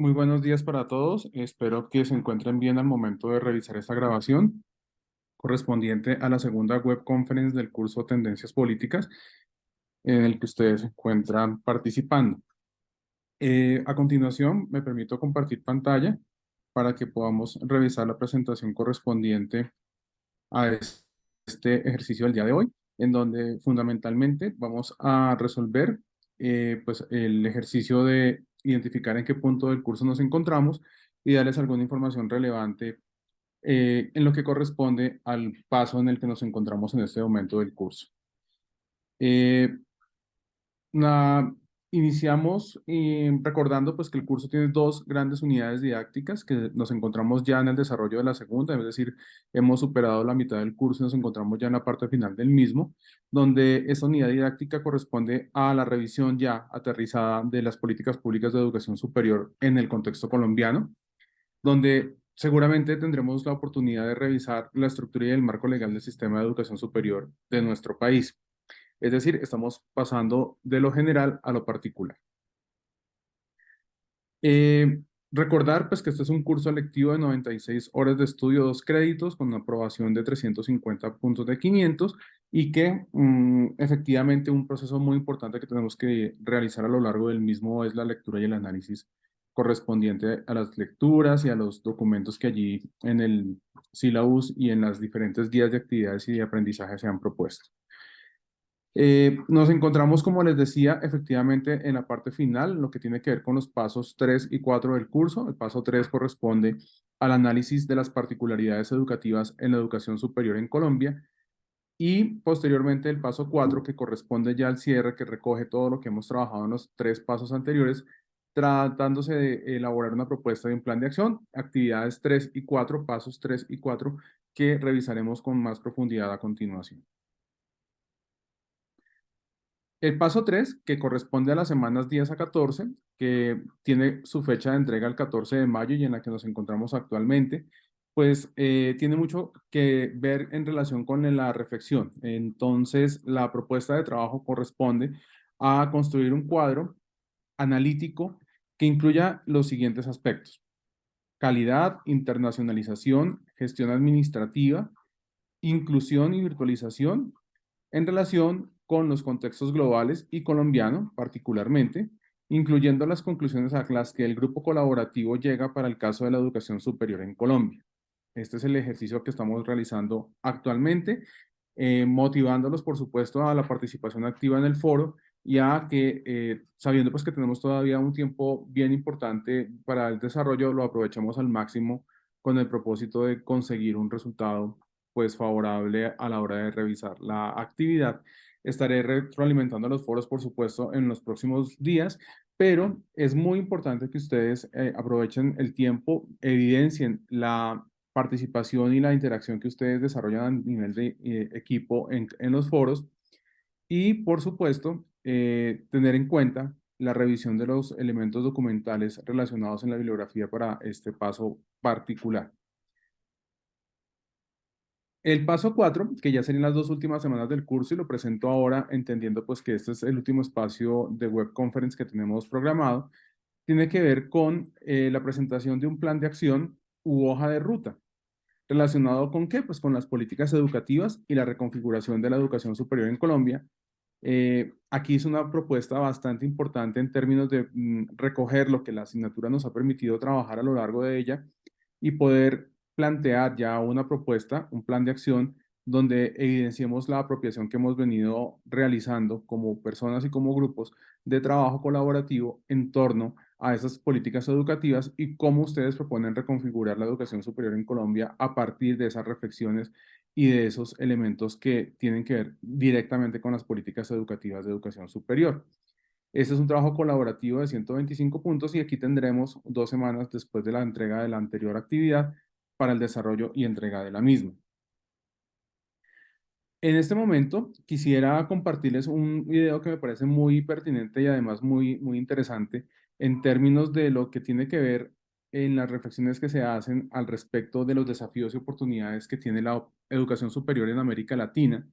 Muy buenos días para todos. Espero que se encuentren bien al momento de revisar esta grabación correspondiente a la segunda web conference del curso Tendencias Políticas en el que ustedes se encuentran participando. A continuación, me permito compartir pantalla para que podamos revisar la presentación correspondiente a este ejercicio del día de hoy, en donde fundamentalmente vamos a resolver pues el ejercicio de identificar en qué punto del curso nos encontramos y darles alguna información relevante en lo que corresponde al paso en el que nos encontramos en este momento del curso. Eh, Na- Iniciamos recordando pues que el curso tiene dos grandes unidades didácticas que nos encontramos ya en el desarrollo de la segunda, es decir, hemos superado la mitad del curso y nos encontramos ya en la parte final del mismo, donde esta unidad didáctica corresponde a la revisión ya aterrizada de las políticas públicas de educación superior en el contexto colombiano, donde seguramente tendremos la oportunidad de revisar la estructura y el marco legal del sistema de educación superior de nuestro país. Es decir, estamos pasando de lo general a lo particular. Eh, Recordar pues que este es un curso lectivo de 96 horas de estudio, 2 créditos, con una aprobación de 350 puntos de 500 y que efectivamente un proceso muy importante que tenemos que realizar a lo largo del mismo es la lectura y el análisis correspondiente a las lecturas y a los documentos que allí en el syllabus y en las diferentes guías de actividades y de aprendizaje se han propuesto. Nos encontramos, como les decía, efectivamente en la parte final, lo que tiene que ver con los pasos 3 y 4 del curso. El paso 3 corresponde al análisis de las particularidades educativas en la educación superior en Colombia y posteriormente el paso 4 que corresponde ya al cierre, que recoge todo lo que hemos trabajado en los 3 pasos anteriores, tratándose de elaborar una propuesta de un plan de acción, actividades 3 y 4, pasos 3 y 4, que revisaremos con más profundidad a continuación. El paso 3 que corresponde a las semanas 10 a 14, que tiene su fecha de entrega el 14 de mayo y en la que nos encontramos actualmente, pues tiene mucho que ver en relación con la reflexión. Entonces, la propuesta de trabajo corresponde a construir un cuadro analítico que incluya los siguientes aspectos: calidad, internacionalización, gestión administrativa, inclusión y virtualización en relación con los contextos globales y colombiano particularmente, incluyendo las conclusiones a las que el grupo colaborativo llega para el caso de la educación superior en Colombia. Este es el ejercicio que estamos realizando actualmente, motivándolos, por supuesto, a la participación activa en el foro y a que, sabiendo pues que tenemos todavía un tiempo bien importante para el desarrollo, lo aprovechamos al máximo con el propósito de conseguir un resultado pues favorable a la hora de revisar la actividad. Estaré retroalimentando los foros, por supuesto, en los próximos días, pero es muy importante que ustedes aprovechen el tiempo, evidencien la participación y la interacción que ustedes desarrollan a nivel de equipo en los foros y, por supuesto, tener en cuenta la revisión de los elementos documentales relacionados en la bibliografía para este paso particular. El paso 4, que ya serían las 2 últimas semanas del curso y lo presento ahora entendiendo pues que este es el último espacio de web conference que tenemos programado, tiene que ver con la presentación de un plan de acción u hoja de ruta. ¿Relacionado con qué? Pues con las políticas educativas y la reconfiguración de la educación superior en Colombia. Aquí es una propuesta bastante importante en términos de recoger lo que la asignatura nos ha permitido trabajar a lo largo de ella y poder plantear ya una propuesta, un plan de acción donde evidenciemos la apropiación que hemos venido realizando como personas y como grupos de trabajo colaborativo en torno a esas políticas educativas y cómo ustedes proponen reconfigurar la educación superior en Colombia a partir de esas reflexiones y de esos elementos que tienen que ver directamente con las políticas educativas de educación superior. Este es un trabajo colaborativo de 125 puntos y aquí tendremos 2 semanas después de la entrega de la anterior actividad para el desarrollo y entrega de la misma. En este momento quisiera compartirles un video que me parece muy pertinente y además muy interesante en términos de lo que tiene que ver en las reflexiones que se hacen al respecto de los desafíos y oportunidades que tiene la educación superior en América Latina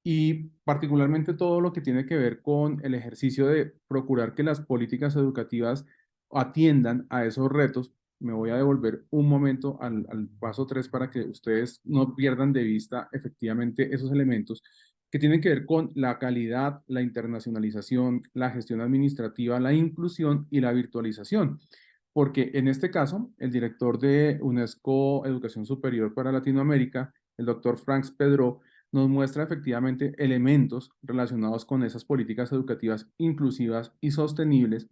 y particularmente todo lo que tiene que ver con el ejercicio de procurar que las políticas educativas atiendan a esos retos. Me voy a devolver un momento al paso 3 para que ustedes no pierdan de vista efectivamente esos elementos que tienen que ver con la calidad, la internacionalización, la gestión administrativa, la inclusión y la virtualización. Porque en este caso, el director de UNESCO Educación Superior para Latinoamérica, el doctor Franks Pedro, nos muestra efectivamente elementos relacionados con esas políticas educativas inclusivas y sostenibles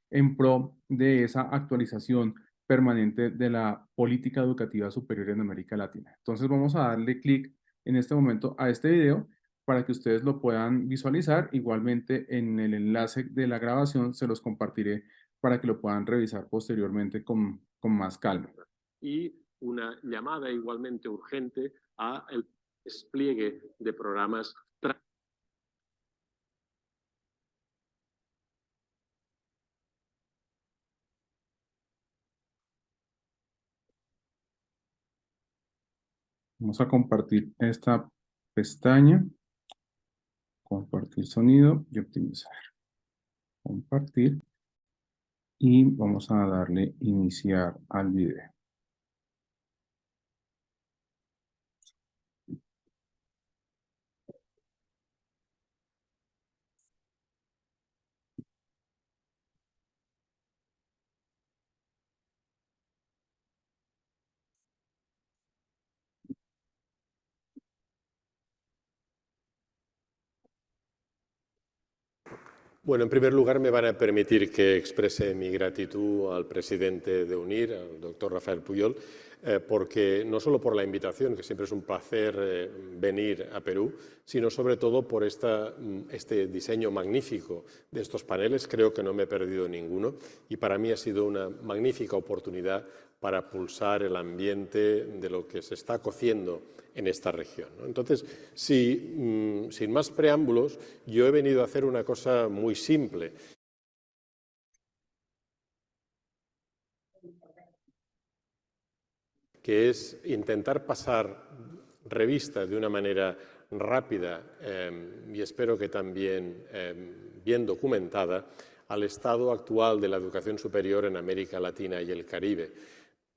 en pro de esa actualización permanente de la política educativa superior en América Latina. Entonces vamos a darle clic en este momento a este video para que ustedes lo puedan visualizar. Igualmente en el enlace de la grabación se los compartiré para que lo puedan revisar posteriormente con más calma. Y una llamada igualmente urgente a el despliegue de programas. Vamos a compartir esta pestaña, compartir sonido y optimizar. Compartir y vamos a darle iniciar al video. Bueno, en primer lugar me van a permitir que exprese mi gratitud al presidente de UNIR, al doctor Rafael Puyol, porque no solo por la invitación, que siempre es un placer venir a Perú, sino sobre todo por este diseño magnífico de estos paneles. Creo que no me he perdido ninguno y para mí ha sido una magnífica oportunidad para pulsar el ambiente de lo que se está cociendo en esta región, ¿no? Entonces, sin más preámbulos, yo he venido a hacer una cosa muy simple. Que es intentar pasar revista de una manera rápida y espero que también bien documentada al estado actual de la educación superior en América Latina y el Caribe.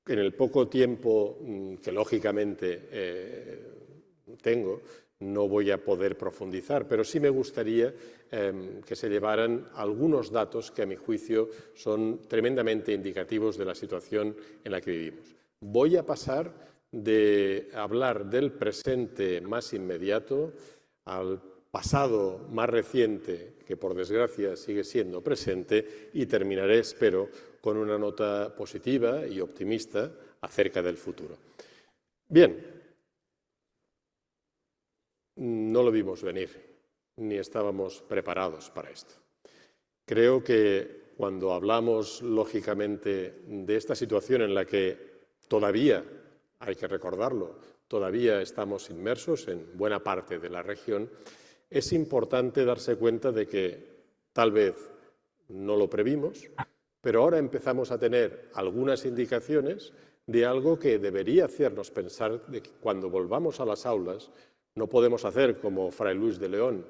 En el poco tiempo que lógicamente tengo, no voy a poder profundizar, pero sí me gustaría que se llevaran algunos datos que a mi juicio son tremendamente indicativos de la situación en la que vivimos. Voy a pasar de hablar del presente más inmediato al pasado más reciente, que por desgracia sigue siendo presente, y terminaré, espero, con una nota positiva y optimista acerca del futuro. Bien, no lo vimos venir, ni estábamos preparados para esto. Creo que cuando hablamos, lógicamente, de esta situación en la que todavía, hay que recordarlo, todavía estamos inmersos en buena parte de la región, es importante darse cuenta de que tal vez no lo previmos, pero ahora empezamos a tener algunas indicaciones de algo que debería hacernos pensar de que cuando volvamos a las aulas no podemos hacer como Fray Luis de León,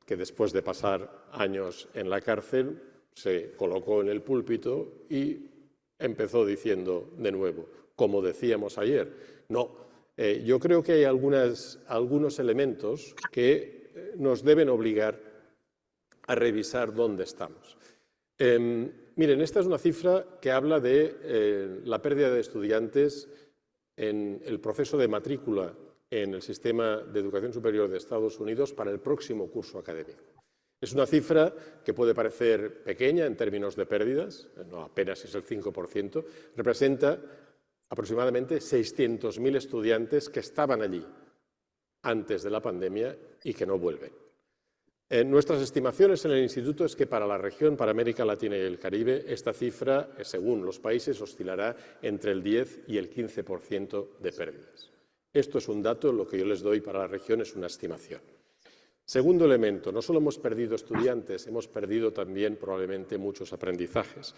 que después de pasar años en la cárcel se colocó en el púlpito y empezó diciendo de nuevo, como decíamos ayer. No, yo creo que hay algunos elementos que nos deben obligar a revisar dónde estamos. Miren, esta es una cifra que habla de la pérdida de estudiantes en el proceso de matrícula en el sistema de educación superior de Estados Unidos para el próximo curso académico. Es una cifra que puede parecer pequeña en términos de pérdidas, no apenas es el 5%, representa aproximadamente 600.000 estudiantes que estaban allí antes de la pandemia y que no vuelven. Nuestras estimaciones en el Instituto es que para la región, para América Latina y el Caribe, esta cifra, según los países, oscilará entre el 10 y el 15% de pérdidas. Esto es un dato, lo que yo les doy para la región es una estimación. Segundo elemento, no solo hemos perdido estudiantes, hemos perdido también probablemente muchos aprendizajes.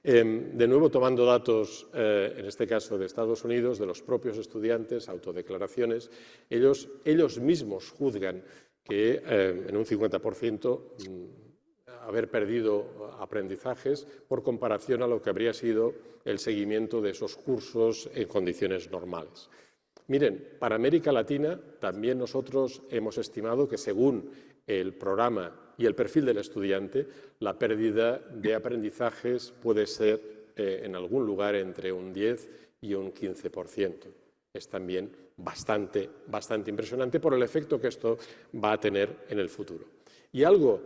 De nuevo, tomando datos, en este caso de Estados Unidos, de los propios estudiantes, autodeclaraciones, ellos mismos juzgan que en un 50% haber perdido aprendizajes por comparación a lo que habría sido el seguimiento de esos cursos en condiciones normales. Miren, para América Latina también nosotros hemos estimado que según el programa y el perfil del estudiante, la pérdida de aprendizajes puede ser en algún lugar entre un 10 y un 15%. Es también bastante impresionante por el efecto que esto va a tener en el futuro. Y algo,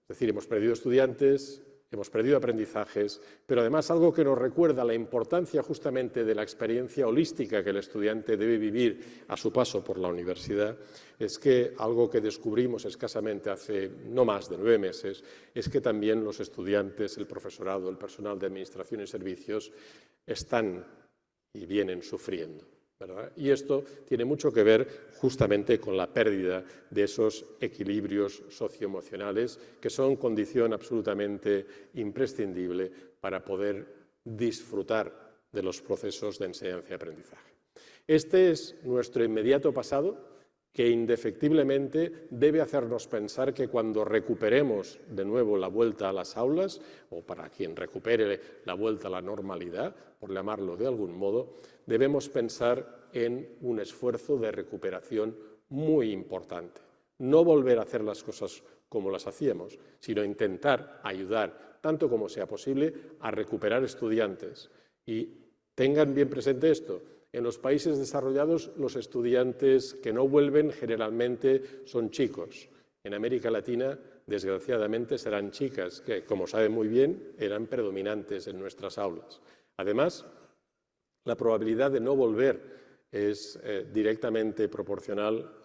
es decir, hemos perdido estudiantes, hemos perdido aprendizajes, pero además algo que nos recuerda la importancia justamente de la experiencia holística que el estudiante debe vivir a su paso por la universidad, es que algo que descubrimos escasamente hace no más de 9 meses, es que también los estudiantes, el profesorado, el personal de administración y servicios están y vienen sufriendo, ¿verdad? Y esto tiene mucho que ver justamente con la pérdida de esos equilibrios socioemocionales que son condición absolutamente imprescindible para poder disfrutar de los procesos de enseñanza y aprendizaje. Este es nuestro inmediato pasado, que indefectiblemente debe hacernos pensar que cuando recuperemos de nuevo la vuelta a las aulas, o para quien recupere la vuelta a la normalidad, por llamarlo de algún modo, debemos pensar en un esfuerzo de recuperación muy importante. No volver a hacer las cosas como las hacíamos, sino intentar ayudar, tanto como sea posible, a recuperar estudiantes. Y tengan bien presente esto. En los países desarrollados, los estudiantes que no vuelven generalmente son chicos. En América Latina, desgraciadamente, serán chicas que, como saben muy bien, eran predominantes en nuestras aulas. Además, la probabilidad de no volver es directamente proporcional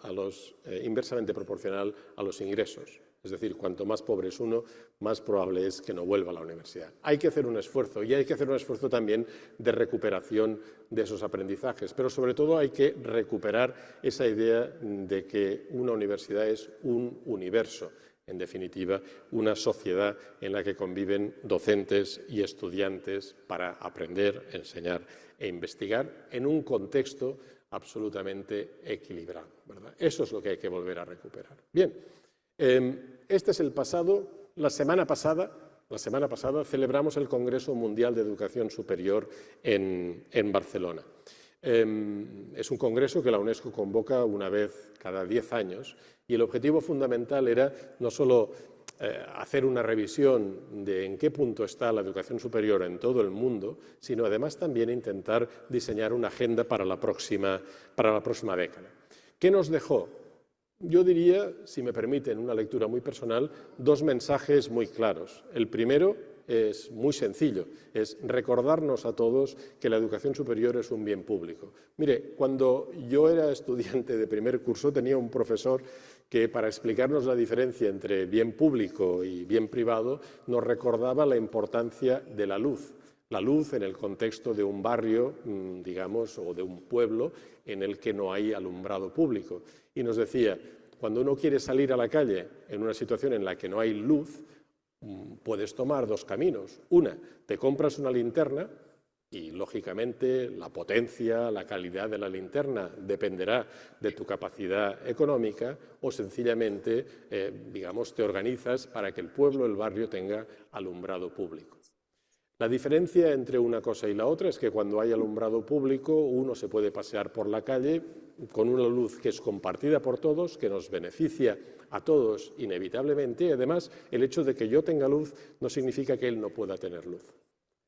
inversamente proporcional a los ingresos. Es decir, cuanto más pobre es uno, más probable es que no vuelva a la universidad. Hay que hacer un esfuerzo y hay que hacer un esfuerzo también de recuperación de esos aprendizajes, pero sobre todo hay que recuperar esa idea de que una universidad es un universo, en definitiva, una sociedad en la que conviven docentes y estudiantes para aprender, enseñar e investigar en un contexto absolutamente equilibrado, ¿verdad? Eso es lo que hay que volver a recuperar. Bien. Este es el pasado. La semana pasada celebramos el Congreso Mundial de Educación Superior en Barcelona. Es un congreso que la UNESCO convoca una vez cada 10 años y el objetivo fundamental era no solo hacer una revisión de en qué punto está la educación superior en todo el mundo, sino además también intentar diseñar una agenda para la próxima década. ¿Qué nos dejó? Yo diría, si me permiten una lectura muy personal, 2 mensajes muy claros. El primero es muy sencillo, es recordarnos a todos que la educación superior es un bien público. Mire, cuando yo era estudiante de primer curso tenía un profesor que para explicarnos la diferencia entre bien público y bien privado nos recordaba la importancia de la luz. La luz en el contexto de un barrio, digamos, o de un pueblo en el que no hay alumbrado público. Y nos decía, cuando uno quiere salir a la calle en una situación en la que no hay luz, puedes tomar 2 caminos. Una, te compras una linterna y, lógicamente, la potencia, la calidad de la linterna dependerá de tu capacidad económica o, sencillamente, digamos, te organizas para que el pueblo, el barrio, tenga alumbrado público. La diferencia entre una cosa y la otra es que cuando hay alumbrado público uno se puede pasear por la calle con una luz que es compartida por todos, que nos beneficia a todos inevitablemente y además el hecho de que yo tenga luz no significa que él no pueda tener luz.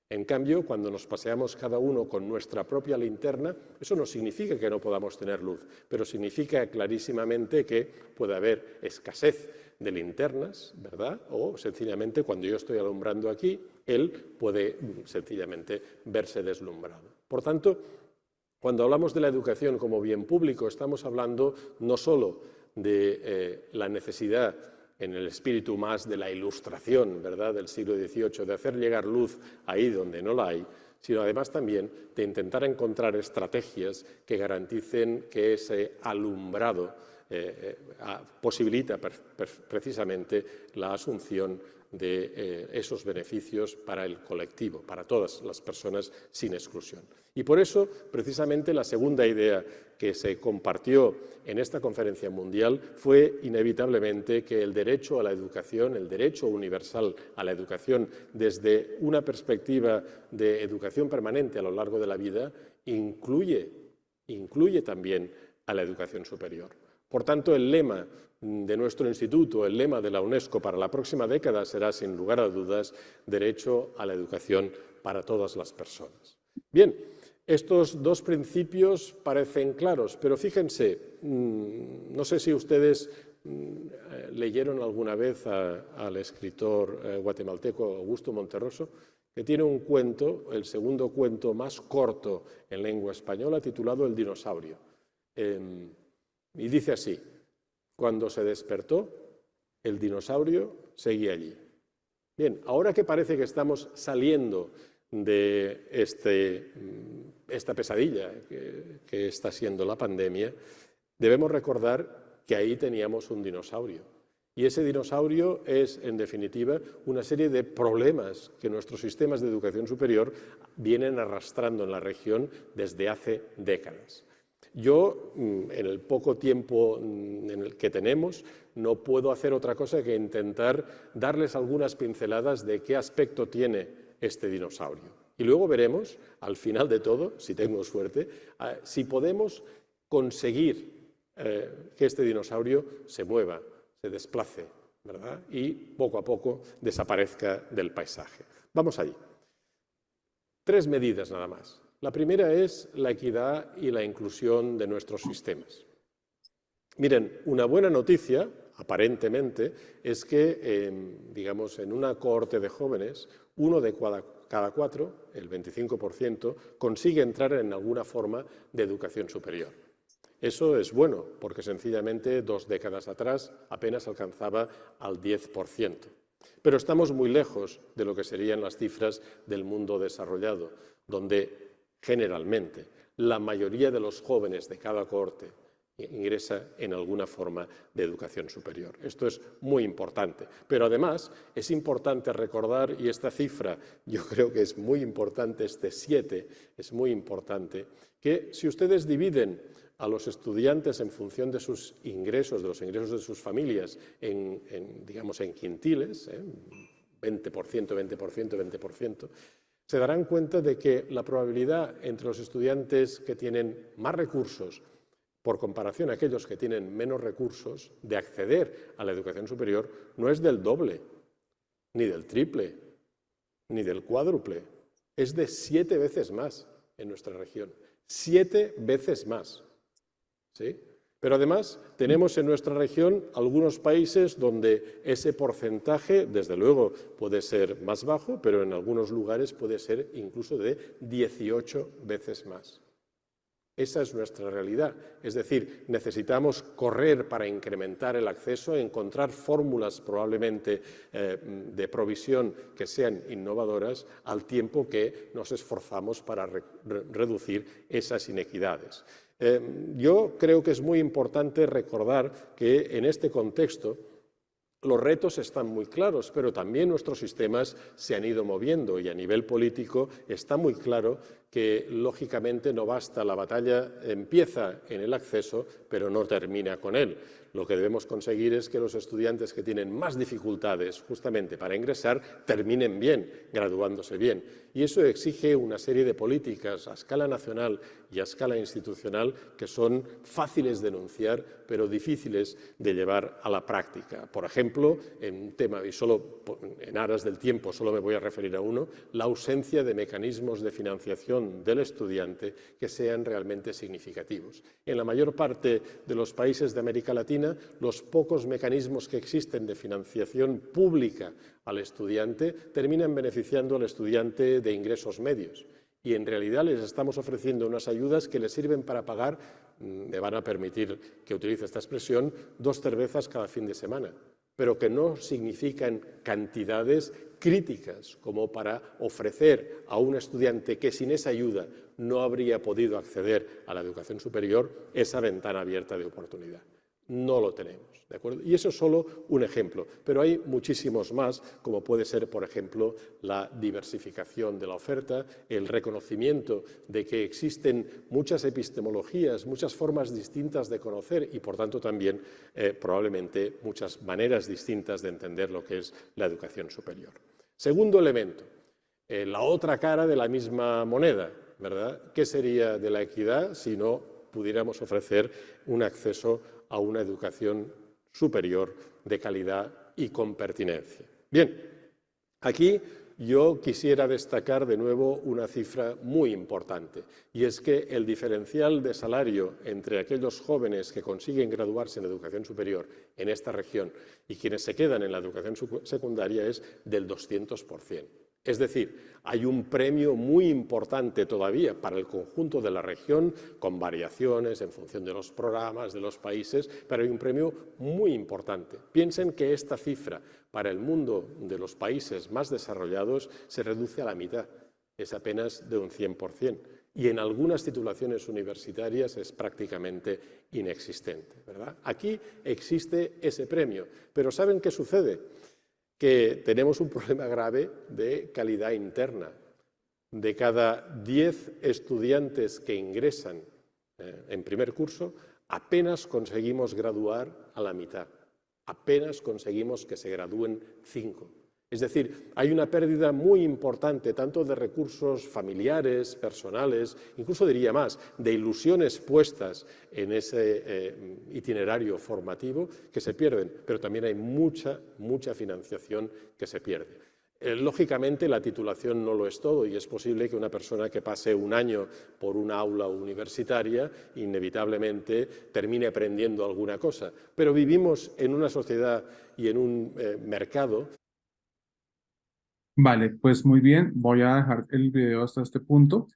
En cambio, cuando nos paseamos cada uno con nuestra propia linterna, eso no significa que no podamos tener luz, pero significa clarísimamente que puede haber escasez de linternas, ¿verdad? O sencillamente cuando yo estoy alumbrando aquí, él puede sencillamente verse deslumbrado. Por tanto, cuando hablamos de la educación como bien público, estamos hablando no solo de la necesidad en el espíritu más de la ilustración, ¿verdad?, del siglo XVIII, de hacer llegar luz ahí donde no la hay, sino además también de intentar encontrar estrategias que garanticen que ese alumbrado posibilita precisamente la asunción de esos beneficios para el colectivo, para todas las personas sin exclusión. Y por eso, precisamente, la segunda idea que se compartió en esta conferencia mundial fue inevitablemente que el derecho a la educación, el derecho universal a la educación desde una perspectiva de educación permanente a lo largo de la vida, incluye también a la educación superior. Por tanto, el lema de nuestro instituto, el lema de la UNESCO para la próxima década será, sin lugar a dudas, derecho a la educación para todas las personas. Bien, estos dos principios parecen claros, pero fíjense, no sé si ustedes leyeron alguna vez al escritor guatemalteco Augusto Monterroso, que tiene un cuento, el segundo cuento más corto en lengua española, titulado El dinosaurio. Y dice así: cuando se despertó, el dinosaurio seguía allí. Bien, ahora que parece que estamos saliendo de esta pesadilla que está siendo la pandemia, debemos recordar que ahí teníamos un dinosaurio. Y ese dinosaurio es, en definitiva, una serie de problemas que nuestros sistemas de educación superior vienen arrastrando en la región desde hace décadas. Yo, en el poco tiempo en el que tenemos, no puedo hacer otra cosa que intentar darles algunas pinceladas de qué aspecto tiene este dinosaurio. Y luego veremos, al final de todo, si tengo suerte, si podemos conseguir que este dinosaurio se mueva, se desplace, ¿verdad? Y poco a poco desaparezca del paisaje. Vamos allí. 3 medidas nada más. La primera es la equidad y la inclusión de nuestros sistemas. Miren, una buena noticia, aparentemente, es que, digamos, en una cohorte de jóvenes, 1 de cada 4, el 25%, consigue entrar en alguna forma de educación superior. Eso es bueno, porque sencillamente 2 décadas atrás apenas alcanzaba al 10%. Pero estamos muy lejos de lo que serían las cifras del mundo desarrollado, donde generalmente la mayoría de los jóvenes de cada cohorte ingresa en alguna forma de educación superior. Esto es muy importante. Pero además es importante recordar, y esta cifra yo creo que es muy importante, este 7 es muy importante, que si ustedes dividen a los estudiantes en función de sus ingresos, de los ingresos de sus familias, digamos en quintiles, 20%, 20%, 20%, se darán cuenta de que la probabilidad entre los estudiantes que tienen más recursos por comparación a aquellos que tienen menos recursos de acceder a la educación superior no es del doble, ni del triple, ni del cuádruple, es de 7 veces más en nuestra región, 7 veces más. ¿Sí? Pero además tenemos en nuestra región algunos países donde ese porcentaje, desde luego, puede ser más bajo, pero en algunos lugares puede ser incluso de 18 veces más. Esa es nuestra realidad. Es decir, necesitamos correr para incrementar el acceso, encontrar fórmulas probablemente de provisión que sean innovadoras, al tiempo que nos esforzamos para reducir esas inequidades. Yo creo que es muy importante recordar que en este contexto los retos están muy claros, pero también nuestros sistemas se han ido moviendo y a nivel político está muy claro que lógicamente no basta, la batalla empieza en el acceso, pero no termina con él. Lo que debemos conseguir es que los estudiantes que tienen más dificultades justamente para ingresar terminen bien, graduándose bien. Y eso exige una serie de políticas a escala nacional y a escala institucional que son fáciles de enunciar, pero difíciles de llevar a la práctica. Por ejemplo, en un tema, y solo en aras del tiempo solo me voy a referir a uno, la ausencia de mecanismos de financiación del estudiante que sean realmente significativos. En la mayor parte de los países de América Latina, los pocos mecanismos que existen de financiación pública al estudiante terminan beneficiando al estudiante de ingresos medios. Y en realidad les estamos ofreciendo unas ayudas que les sirven para pagar, me van a permitir que utilice esta expresión, 2 cervezas cada fin de semana, pero que no significan cantidades críticas como para ofrecer a un estudiante que sin esa ayuda no habría podido acceder a la educación superior esa ventana abierta de oportunidad. no lo tenemos. ¿De acuerdo? Y eso es solo un ejemplo, pero hay muchísimos más, como puede ser, por ejemplo, la diversificación de la oferta, el reconocimiento de que existen muchas epistemologías, muchas formas distintas de conocer y, por tanto, también probablemente muchas maneras distintas de entender lo que es la educación superior. Segundo elemento, la otra cara de la misma moneda, ¿verdad? ¿Qué sería de la equidad si no pudiéramos ofrecer un acceso a una educación superior de calidad y con pertinencia? Bien, aquí yo quisiera destacar de nuevo una cifra muy importante, y es que el diferencial de salario entre aquellos jóvenes que consiguen graduarse en educación superior en esta región y quienes se quedan en la educación secundaria es del 200%. Es decir, hay un premio muy importante todavía para el conjunto de la región, con variaciones en función de los programas, de los países, pero hay un premio muy importante. Piensen que esta cifra para el mundo de los países más desarrollados se reduce a la mitad, es apenas de un 100%, y en algunas titulaciones universitarias es prácticamente inexistente, ¿verdad? Aquí existe ese premio, pero ¿saben qué sucede? Que tenemos un problema grave de calidad interna. De cada 10 estudiantes que ingresan en primer curso, apenas conseguimos graduar a la mitad. Apenas conseguimos que se gradúen 5. Es decir, hay una pérdida muy importante tanto de recursos familiares, personales, incluso diría más, de ilusiones puestas en ese itinerario formativo que se pierden, pero también hay mucha financiación que se pierde. Lógicamente la titulación no lo es todo y es posible que una persona que pase un año por una aula universitaria inevitablemente termine aprendiendo alguna cosa, pero vivimos en una sociedad y en un mercado. Vale, pues muy bien, voy a dejar el video hasta este punto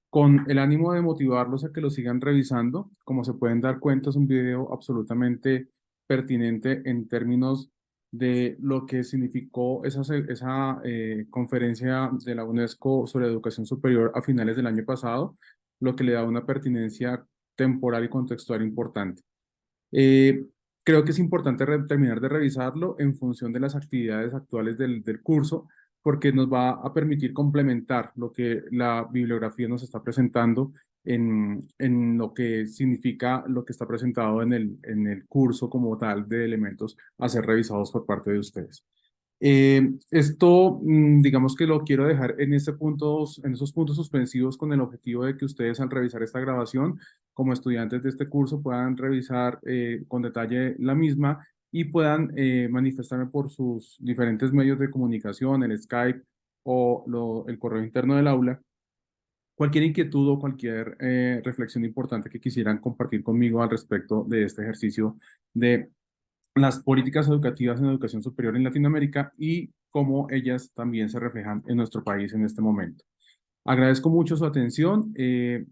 con el ánimo de motivarlos a que lo sigan revisando. Como se pueden dar cuenta, es un video absolutamente pertinente en términos de lo que significó esa conferencia de la UNESCO sobre educación superior a finales del año pasado, lo que le da una pertinencia temporal y contextual importante. Eh, Creo que es importante terminar de revisarlo en función de las actividades actuales del curso, porque nos va a permitir complementar lo que la bibliografía nos está presentando en lo que significa lo que está presentado en el curso como tal de elementos a ser revisados por parte de ustedes. Esto, digamos que lo quiero dejar en en esos puntos suspensivos con el objetivo de que ustedes al revisar esta grabación, como estudiantes de este curso, puedan revisar con detalle la misma y puedan manifestarme por sus diferentes medios de comunicación, el Skype o el correo interno del aula, cualquier inquietud o cualquier reflexión importante que quisieran compartir conmigo al respecto de este ejercicio de las políticas educativas en educación superior en Latinoamérica y cómo ellas también se reflejan en nuestro país en este momento. Agradezco mucho su atención.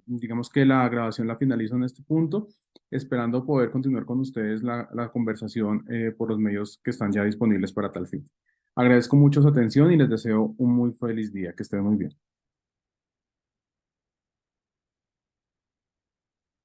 Digamos que la grabación la finalizo en este punto, esperando poder continuar con ustedes la conversación por los medios que están ya disponibles para tal fin. Agradezco mucho su atención y les deseo un muy feliz día. Que estén muy bien.